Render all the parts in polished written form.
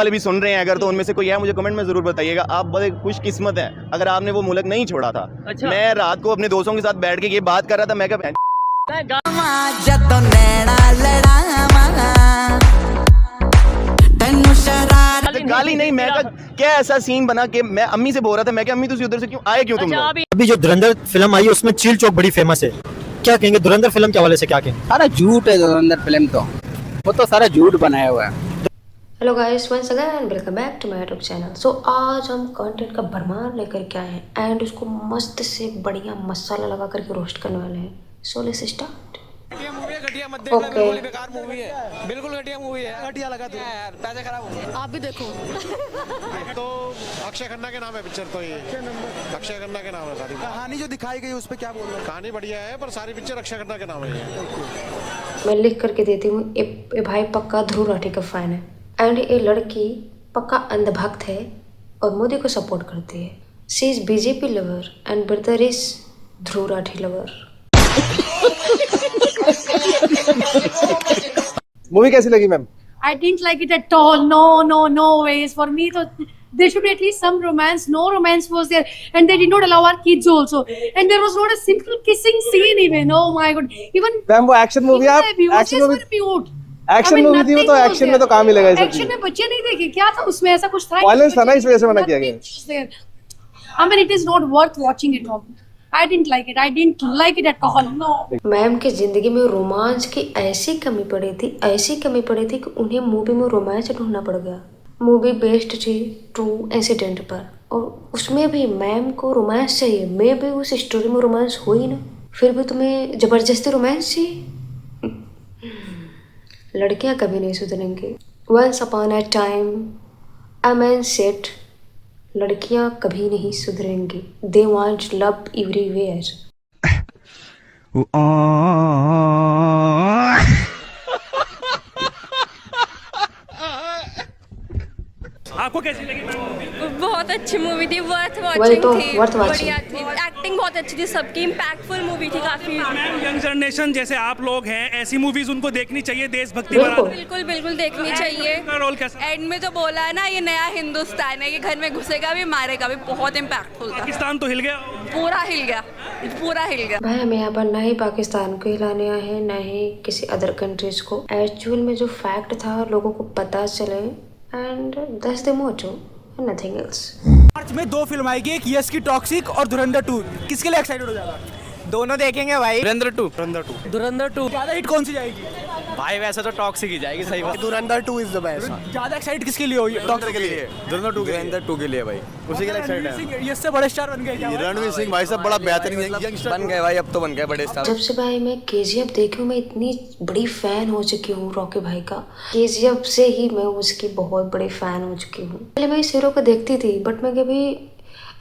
वाले भी सुन रहे हैं अगर, तो उनमें से कोई है मुझे कमेंट में जरूर बताइएगा। आप बड़े खुशकिस्मत हैं अगर आपने वो मुल्क नहीं छोड़ा था। अच्छा। मैं रात को अपने दोस्तों के साथ बैठ के ये बात कर रहा था, मैं क्या गाली नहीं, मैं क्या ऐसा सीन बना कि मैं अम्मी से बोल रहा था, मैं क्या अम्मी तुम उधर से क्यों आए, क्यों तुम लोग? अभी जो धुरंधर फिल्म आई उसमें चील चौक बड़ी फेमस है, क्या कहेंगे धुरंधर फिल्म के हवाले से, क्या कहेंगे? सारा झूठ है धुरंधर फिल्म, तो वो तो सारा झूठ बनाया हुआ है। Hello guys, once again welcome back to my YouTube channel. So आज हम कंटेंट का भरमार लेकर के आए हैं एंड उसको मस्त से बढ़िया मसाला लगा करके रोस्ट करने वाले हैं। So let's start. ओके, बेकार मूवी है, बिल्कुल घटिया मूवी है। घटिया लगा तू यार, पैसे खराब हो गए। आप भी देखो। तो अक्षय खन्ना के नाम है पिक्चर, तो ये अक्षय खन्ना के नाम है। सारी कहानी जो दिखाई गई उस पे क्या बोल रहे हैं? कहानी बढ़िया है पर सारी पिक्चर अक्षय खन्ना के नाम है ये। मैं लिख करके देती हूँ। ये भाई पक्का ध्रुव राठी का फैन है एंड ये लड़की पक्का अंधभक्त है और मोदी को सपोर्ट करती है। She is BJP lover and brother is Dhruv Rathee lover. Movie कैसी लगी ma'am? I didn't like it at all. No ways. For me, so there should be at least some romance. No romance was there, and they did not allow our kids also. And there was not a simple kissing scene even. Oh my god! Even ma'am वो action movie है, action movie, mute. Action movie थी वो, तो action में तो काम ही लगा। Action में बच्चे नहीं देखे क्या था उसमें, ऐसा कुछ था? वायलेंस था ना, इस वजह से मना किया गया। I mean, it is not worth watching it. I didn't like it. I didn't like it at all. No. Ma'am की जिंदगी में रोमांच की ऐसी कमी पड़ी थी कि उन्हें मूवी में रोमांच ढूंढना पड़ गया। मूवी बेस्ड थी ट्रू इंसिडेंट पर और उसमें भी मैम को रोमांस चाहिए। मैं भी उस स्टोरी में रोमांस हो ही ना, फिर भी तुम्हें जबरदस्ती रोमांस चाहिए। लड़कियां कभी नहीं सुधरेंगी। Once upon a time a man said लड़कियां कभी नहीं सुधरेंगी। They want love everywhere. आपको कैसी लगी? बहुत अच्छी मूवी थी, वर्थ वही वॉचिंग तो, थी, worth watching। बढ़िया थी, एक्टिंग बहुत अच्छी थी सबकी, इम्पैक्टफुल मूवी थी काफी। मैम यंग जनरेशन जैसे आप लोग हैं, ऐसी मूवीज उनको देखनी चाहिए, देशभक्ति बिल्कुल। पर बिल्कुल बिल्कुल देखनी चाहिए। का रोल कैसा? एंड में तो बोला है ना, ये नया हिंदुस्तान है, ये घर में घुसेगा भी मारेगा भी, बहुत इम्पैक्टफुल था। पाकिस्तान तो हिल गया। पूरा हिल गया, पूरा हिल गया। भाई हम यहाँ पर ना ही पाकिस्तान को हिलाने आए हैं ना ही किसी अदर कंट्रीज को। एक्चुअल में जो फैक्ट था लोगों को पता चले and that's the motto, nothing else. March में 2 फिल्म आएगी, एक यस की टॉक्सिक और धुरंधर 2। किसके लिए एक्साइटेड हो जाएगा? दोनों देखेंगे भाई। धुरंधर 2 ज्यादा हिट कौन सी जाएगी? भाई वैसे तो टॉक्सिक ही जाएगी, सही बात। धुरंधर 2 इज द बेस्ट। ज्यादा एक्साइटेड किसके लिए हो? डॉक्टर के लिए, धुरंधर 2 के लिए भाई, उसी के लिए एक्साइटेड है। यस से बड़े स्टार बन गए क्या? रणवीर सिंह भाई साहब बड़ा बेहतरीन यंगस्टर बन गए भाई, अब तो बन गए बड़े स्टार। जब से भाई मैं केजीएफ देखी हूँ, मैं इतनी बड़ी फैन हो चुकी हूँ रॉकी भाई का। केजीएफ से ही मैं उसकी बहुत बड़ी फैन हो चुकी हूँ। पहले मैं इस हीरो को देखती थी बट मैं कभी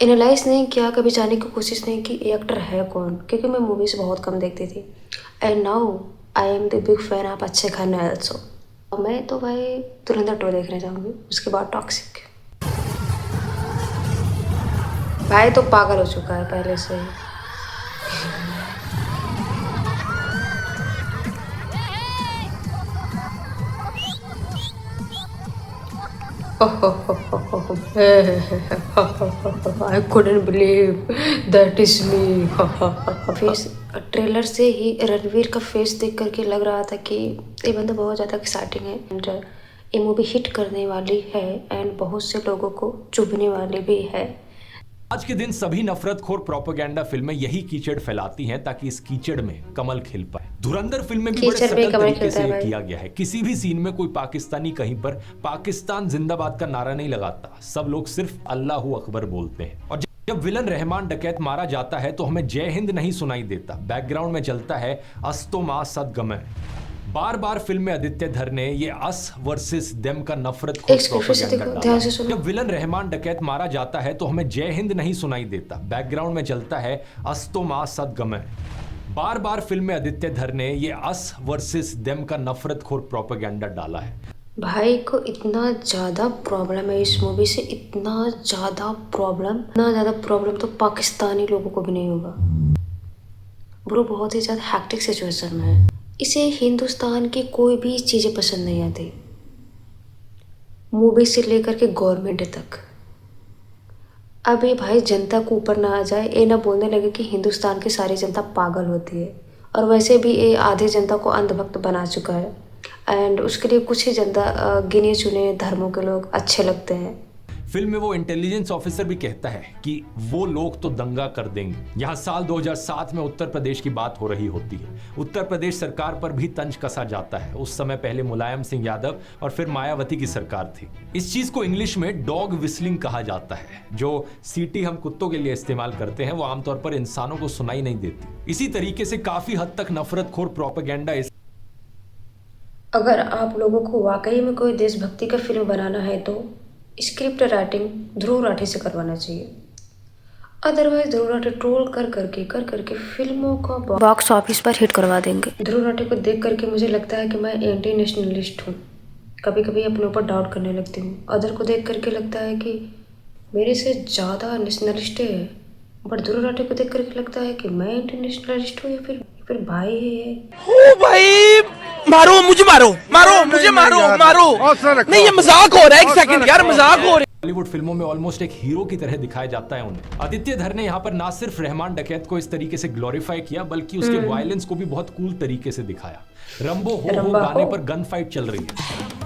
एनालाइज नहीं किया, कभी जानने की कोशिश नहीं की ये एक्टर है कौन, क्योंकि मैं मूवीज बहुत कम देखती थी। And now I am the big fan of Akshay Khanna also. मैं तो भाई धुरंधर 2 देखने जाऊंगी, उसके बाद टॉक्सिक। भाई तो पागल हो चुका है पहले से ही। I couldn't believe that is me। Face trailer से ही रणवीर का फेस देख करके लग रहा था कि ये बंदा बहुत ज़्यादा एक्साइटिंग है एंड ये मूवी हिट करने वाली है एंड बहुत से लोगों को चुभने वाली भी है। आज के दिन सभी नफरतखोर प्रोपेगेंडा फिल्में यही कीचड़ फैलाती हैं ताकि इस कीचड़ में कमल खिल पाए। धुरंधर फिल्म में भी बड़े सटल तरीके से ये किया गया है। किसी भी सीन में कोई पाकिस्तानी कहीं पर पाकिस्तान जिंदाबाद का नारा नहीं लगाता, सब लोग सिर्फ अल्लाहू अकबर बोलते हैं। और जब विलन रहमान डकैत मारा जाता है तो हमें जय हिंद नहीं सुनाई देता, बैकग्राउंड में चलता है अस्तो मा सदगमय। बार बार फिल्म में आदित्य धर ने ये अस वर्सेस देम का नफरत जब विलन रहमान डकैत मारा जाता है तो हमें जय हिंद नहीं सुनाई देता, बैकग्राउंड में चलता है अस्तो मा सदगमय। बार बार फिल्म में आदित्य धर ने ये अस वर्सेस देम का नफरतखोर प्रोपेगेंडा डाला है। भाई को इतना ज़्यादा प्रॉब्लम है इस मूवी से, इतना ज़्यादा प्रॉब्लम तो पाकिस्तानी लोगों को भी नहीं होगा। ब्रो बहुत ही ज़्यादा हैक्टिक सिचुएशन में है। इसे हिंदुस्तान की कोई भी चीज़ें पसंद नहीं आती। मूवी से लेकर के गवर्नमेंट तक। अभी भाई जनता को ऊपर ना आ जाए, ये ना बोलने लगे कि हिंदुस्तान की सारी जनता पागल होती है, और वैसे भी ये आधी जनता को अंधभक्त बना चुका है, एंड उसके लिए कुछ ही जनता गिने चुने धर्मों के लोग अच्छे लगते हैं। फिल्म में वो इंटेलिजेंस ऑफिसर भी कहता है कि वो लोग तो दंगा कर देंगे। यहाँ साल 2007 में उत्तर प्रदेश की बात हो रही होती है। उत्तर प्रदेश सरकार पर भी तंज कसा जाता है। उस समय पहले मुलायम सिंह यादव और फिर मायावती की सरकार थी। इस चीज को इंग्लिश में डॉग विस्लिंग कहा जाता है। जो सीटी हम कुत्तों के लिए इस्तेमाल करते हैं वो आमतौर पर इंसानों को सुनाई नहीं देती। इसी तरीके से काफी हद तक नफरतखोर प्रोपेगेंडा। अगर आप लोगों को वाकई में कोई देशभक्ति का फिल्म बनाना है तो स्क्रिप्ट राइटिंग ध्रुव राठी से करवाना चाहिए। अदरवाइज ध्रुव राठी ट्रोल कर करके फिल्मों को बॉक्स ऑफिस पर हिट करवा देंगे। ध्रुव राठी को देख करके मुझे लगता है कि मैं एंटी नेशनलिस्ट हूँ। कभी कभी अपने ऊपर डाउट करने लगती हूँ। अदर को देख करके लगता है कि मेरे से ज़्यादा नेशनलिस्ट है, बट ध्रुव राठी को देख करके लगता है कि मैं एंटी नेशनलिस्ट हूँ या फिर भाई है। ओ भाई मारो मुझे, मारो मुझे, मारो नहीं, ये मजाक हो रहा है। एक सेकंड यार, मजाक हो रहा है। बॉलीवुड फिल्मों में ऑलमोस्ट एक हीरो की तरह दिखाया जाता है उन्हें। आदित्य धर ने यहाँ पर ना सिर्फ रहमान डकैत को इस तरीके से ग्लोरीफाई किया, बल्कि उसके वायलेंस को भी बहुत कूल तरीके से दिखाया। रंबो हो गाने पर गन फाइट चल रही है।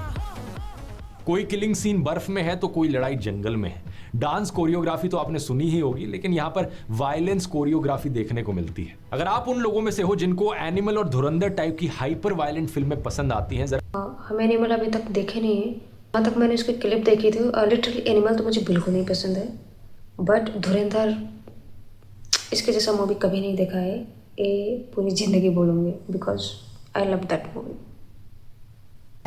कोई किलिंग सीन बर्फ में है तो कोई लड़ाई जंगल में है। डांस कोरियोग्राफी तो आपने सुनी ही होगी, लेकिन यहाँ पर वायलेंस कोरियोग्राफी देखने को मिलती है। अगर आप उन लोगों में से हो जिनको एनिमल और धुरंधर टाइप की हाइपर वायलेंट फिल्में पसंद आती हैं, हमें एनिमल अभी तक देखे नहीं है। वहाँ तक मैंने उसकी क्लिप देखी थी। लिटरली एनिमल तो मुझे बिल्कुल नहीं पसंद है, बट धुरंधर इसके जैसा मूवी कभी नहीं देखा है। ये पूरी जिंदगी बोलूँगी because I love that movie.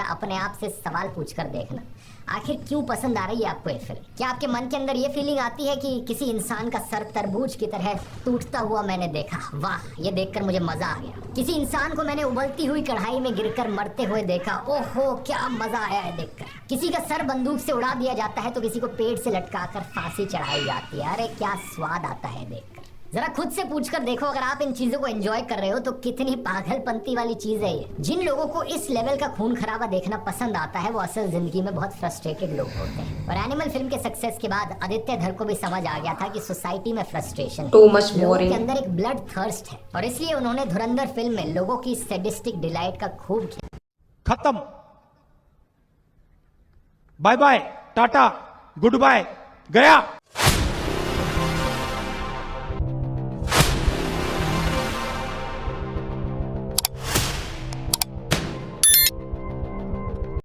अपने आप से सवाल पूछकर देखना, आखिर क्यों पसंद आ रही है आपको ये फिल्म? क्या आपके मन के अंदर ये फीलिंग आती है कि किसी इंसान का सर तरबूज की तरह टूटता हुआ मैंने देखा, वाह ये देखकर मुझे मजा आ गया। किसी इंसान को मैंने उबलती हुई कढ़ाई में गिरकर मरते हुए देखा, ओहो क्या मजा आया है देखकर। किसी का सर बंदूक से उड़ा दिया जाता है तो किसी को पेड़ से लटकाकर फांसी चढ़ाई जाती है, अरे क्या स्वाद आता है देखकर। जरा खुद से पूछकर देखो, अगर आप इन चीजों को एंजॉय कर रहे हो तो कितनी पागलपंती वाली चीज है ये। जिन लोगों को इस लेवल का खून खराबा देखना पसंद आता है वो असल जिंदगी में बहुत फ्रस्ट्रेटेड लोग होते हैं। और एनिमल फिल्म के सक्सेस के बाद आदित्य धर को भी समझ आ गया था कि सोसाइटी में फ्रस्ट्रेशन लोगों के अंदर एक ब्लड थर्स्ट है, और इसलिए उन्होंने धुरंधर फिल्म में लोगों की सैडिस्टिक डिलाइट का खूब किया। खत्म, बाय बाय, टाटा, गुड बाय, गया।